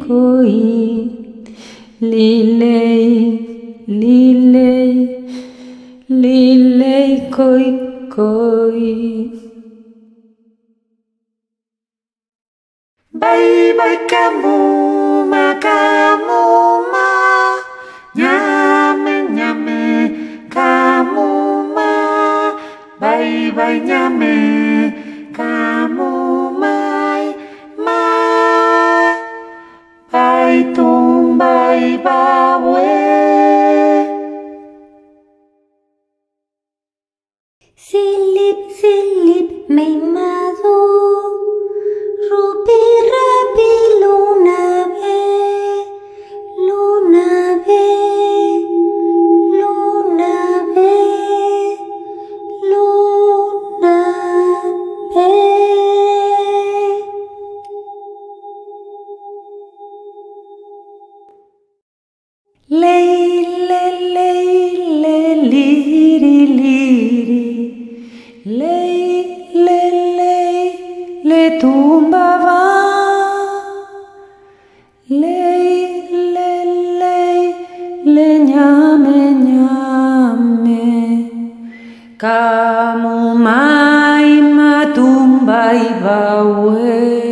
koi, lilei, lilei, lilei koi koi. Bye bye kamuma kamuma, nyame nyame kamuma. Bye bye nyame kamuma ma. Bye tum bye bawe. Silip may mado, rupi rapi luna be, luna be, luna be, luna be. Lei, le, lei, le, liri, liri. Lei, le tumbava. Lei, le ñame, ñame. Kamumai matumbai bawe.